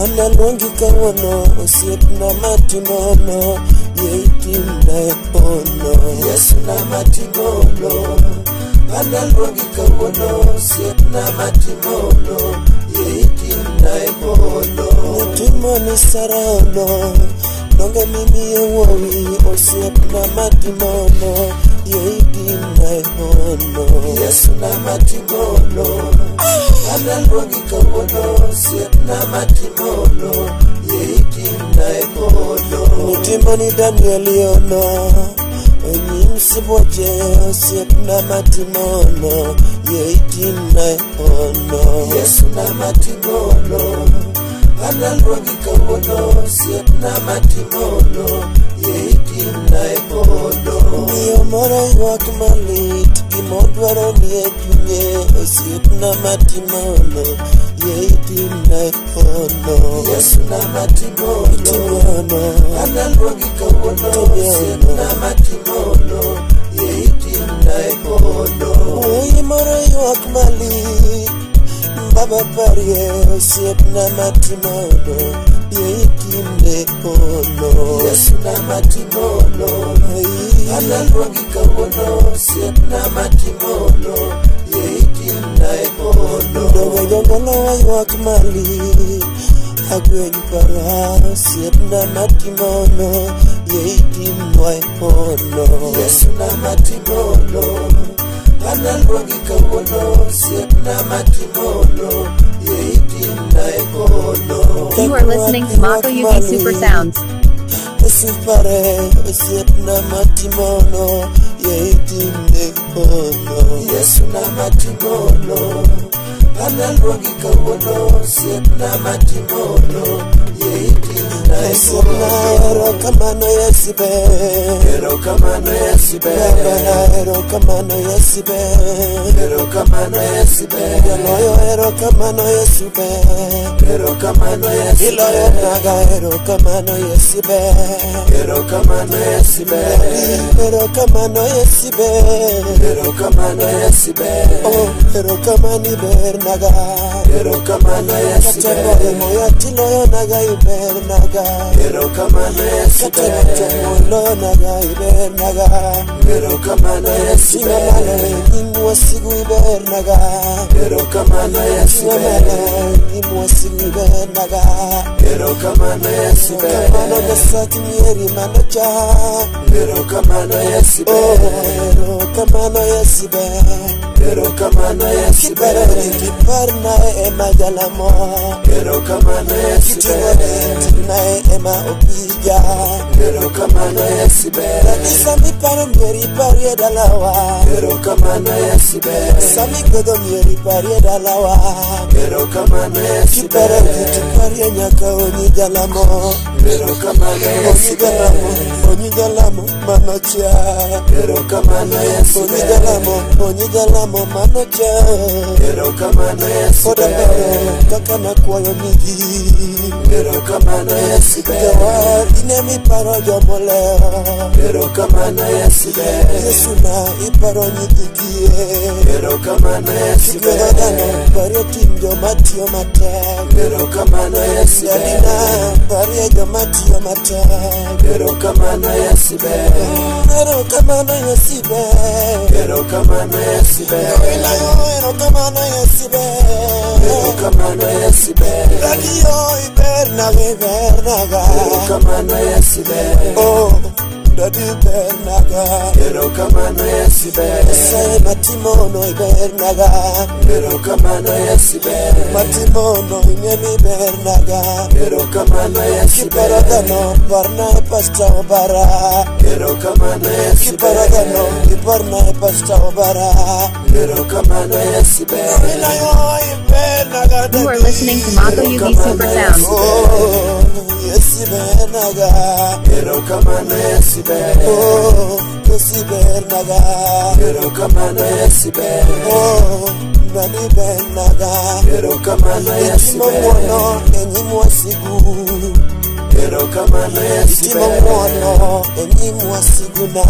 Speaker 8: Analuongi kawuono, osiep namatimono. Ye itimnae pono. Yes, namatimono. Analuongi kawuono, osiep namatimono. Ye itimnae pono. Timoni sarano, donge mimi wuowi, osiep namatimono. Ye itimnae pono. Yes, namatimono. Analuongi kawuono, osiep namatimono. Ye itimnae pono. Timoni Daniel yono, enyim siboje, osiep namatimono. Ye itimnae pono. Yes, namatimono. Analuongi kawuono, osiep namatimono. Ye itimnae pono. Miyo moro ywak malit, gimodwaro ni e chunye, osiep namatimono. Ye itimnae pono. Yes, namatimono. Analuongi kawuono, osiep namatimono. Ye itimnae pono. Wuoyi moro ywak malit, baba parie, osiep namatimono. Ye itimnae pono. Yes, namatimono. Analuongi kawuono, osiep namatimono. Ye itimnae pono. Donge jongolo ywak malit, agweny para, osiep namatimono. Ye itimnae pono. Yes, namatimono. Analuongi kawuono, osiep namatimono. Ye itimnae pono.
Speaker 2: You are listening to Mako UV Super Sounds.
Speaker 8: Supare, osiep namatimono. Ye itimnae pono. Yes, namatimono. Analuongi kawuono, osiep namatimono. Ye itimnae pono. Erokamano Yesibe. Erokamano Yesibe. Erokamano Yesibe. Erokamano Yesibe. Yaloyo erokamano Yesibe. Erokamano Yesibe. Iloyo naga erokamano Yesibe. Erokamano Yesibe. Erokamano Yesibe. Erokamano Yesibe. Oh, erokamani ber naga. Erokamano Yesibe. Katemo moyo tiloyo naga iber naga. Erokamano Yesibe. Katemo loyo naga iber naga. Erokamano Yesibe. Imwa sigu iber naga. Erokamano Yesibe. Imwa sigu iber naga. Erokamano Yesibe. Erokamano gasati mieri manocha. Erokamano Yesibe. Erokamano Yesibe. Erokamano Yesibe. Kiparna ema jalamo. Erokamano Yesibe. Nae ema opija. Erokamano Yesibe. Sami paro mieri parie dalawa. Erokamano Yesibe. Sami godo mieri parie dalawa. Erokamano Yesibe. Kipare parie nyaka oni jalamo. Erokamano Yesibe. Oni jalamo manocha. Erokamano Yesibe. Oni jalamo manocha. Erokamano Yesibe. Kaka nakwayo nigi. Erokamano Yesibe. Jawar inemi paro jomoleo. Erokamano Yesibe. Yesu na iparo nyidigie. Erokamano Yesibe. Kikwedano parie tim jomatio matek. Erokamano Yesibe. Yadina parie jomatio matek. Erokamano Yesibe. Erokamano Yesibe. Erokamano Yesibe. Erokamano Yesibe. Erokamano Yesibe. Radio ibernaga. Erokamano Yesibe. Oh, dadi bernaga.
Speaker 1: Erokamano Yesu ber.
Speaker 8: Nyasaye matimono ibernaga.
Speaker 1: Erokamano Yesu ber.
Speaker 8: Matimono ing'emi bernaga.
Speaker 1: Erokamano Yesu ber.
Speaker 8: Kiparagano barna e pasta obara.
Speaker 1: Erokamano Yesu ber.
Speaker 8: Kiparagano ibarna e pasta obara.
Speaker 1: Erokamano Yesu ber.
Speaker 2: You are listening to Mako UV Super Sound.
Speaker 8: Oh, Yesu bernaga.
Speaker 1: Erokamano Yesu ber.
Speaker 8: Oh, Yesu bernaga.
Speaker 1: Erokamano Yesu ber.
Speaker 8: Oh, Nani bernaga.
Speaker 1: Erokamano Yesu ber.
Speaker 8: Itimo enyimu wasigu.
Speaker 1: Erokamano Yesu
Speaker 8: Itimo
Speaker 1: ber.
Speaker 8: mwono enyimu wasiguna.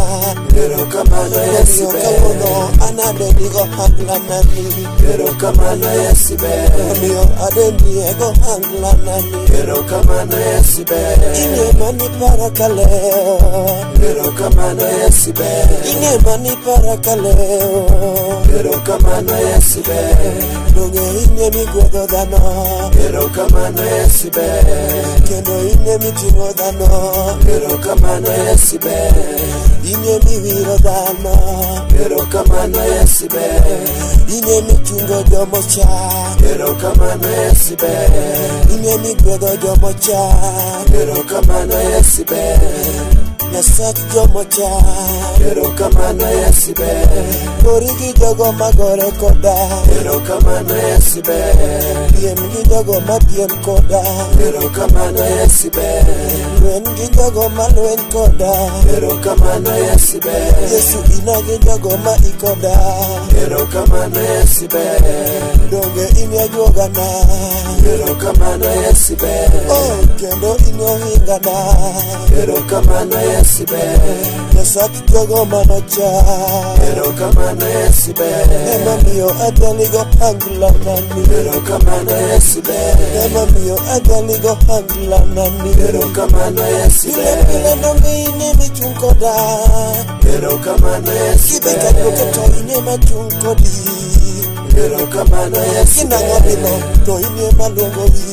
Speaker 1: Erokamano Yesu ber.
Speaker 8: Kamono anadenigo hangla nani.
Speaker 1: Erokamano Yesu ber.
Speaker 8: Amio adenigo hangla nani.
Speaker 1: Erokamano Yesu ber.
Speaker 8: Ine mani para kaleo.
Speaker 1: Erokamano Yesu ber.
Speaker 8: Ine mani para kaleo.
Speaker 1: Erokamano Yesu ber.
Speaker 8: Donge ine migwedo dano.
Speaker 1: Erokamano Yesu ber.
Speaker 8: Kendo ine mitimo dano.
Speaker 1: Erokamano Yesu ber.
Speaker 8: Ine miwiro dano.
Speaker 1: Erokamano Yesu ber.
Speaker 8: Ine michungo jomocha.
Speaker 1: Erokamano Yesu ber.
Speaker 8: Ine migwedo jomocha.
Speaker 1: Erokamano Yesu ber.
Speaker 8: Nyasach jomocha.
Speaker 1: Erokamano Yesu ber.
Speaker 8: Kori gi jogo magore koda.
Speaker 1: Erokamano Yesu ber.
Speaker 8: Piem gi jogo mapiem koda.
Speaker 1: Erokamano Yesu ber.
Speaker 8: Lwen gi jogo malwen koda.
Speaker 1: Erokamano Yesu ber.
Speaker 8: Yesu ina gi jogo ma ikoda.
Speaker 1: Erokamano Yesu ber.
Speaker 8: Donge ine ajuogana.
Speaker 1: Erokamano Yesu ber.
Speaker 8: Oh, kendo ine ohingana.
Speaker 1: Erokamano Yesu ber.
Speaker 8: Nyasach jogo manocha.
Speaker 1: Erokamano Yesu ber.
Speaker 8: Ema miyo adaligo hangla nani.
Speaker 1: Erokamano Yesu ber.
Speaker 8: Ema miyo adaligo hangla nani.
Speaker 1: Erokamano Yesu
Speaker 8: Pile
Speaker 1: ber.
Speaker 8: pile donge ine michung koda.
Speaker 1: Erokamano Yesu
Speaker 8: Kibeka
Speaker 1: ber.
Speaker 8: duoke to ine machung kodi.
Speaker 1: Erokamano Yesu
Speaker 8: Kinang'o
Speaker 1: ber.
Speaker 8: bilo to ine maluongo wi.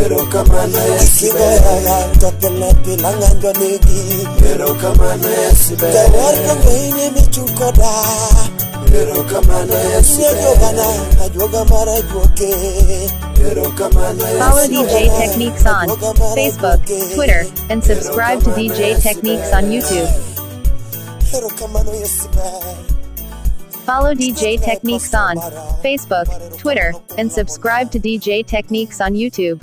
Speaker 1: Erokamano Yesu
Speaker 8: Ikigo
Speaker 1: ber.
Speaker 8: yaya to pile pile ng'anjo nigi.
Speaker 1: Erokamano Yesu ber.
Speaker 8: Jawar donge ine michung koda.
Speaker 1: Erokamano Yesu
Speaker 8: Ine
Speaker 1: ber.
Speaker 8: ajuogana ajuoga mar ajuoke.
Speaker 1: Erokamano
Speaker 2: Follow
Speaker 1: Yesu
Speaker 2: DJ Techniques on Facebook, Twitter, and subscribe to DJ Techniques on YouTube.
Speaker 8: Erokamano Yesu ber.
Speaker 2: Follow DJ Techniques on Facebook, Twitter, and subscribe to DJ Techniques on YouTube.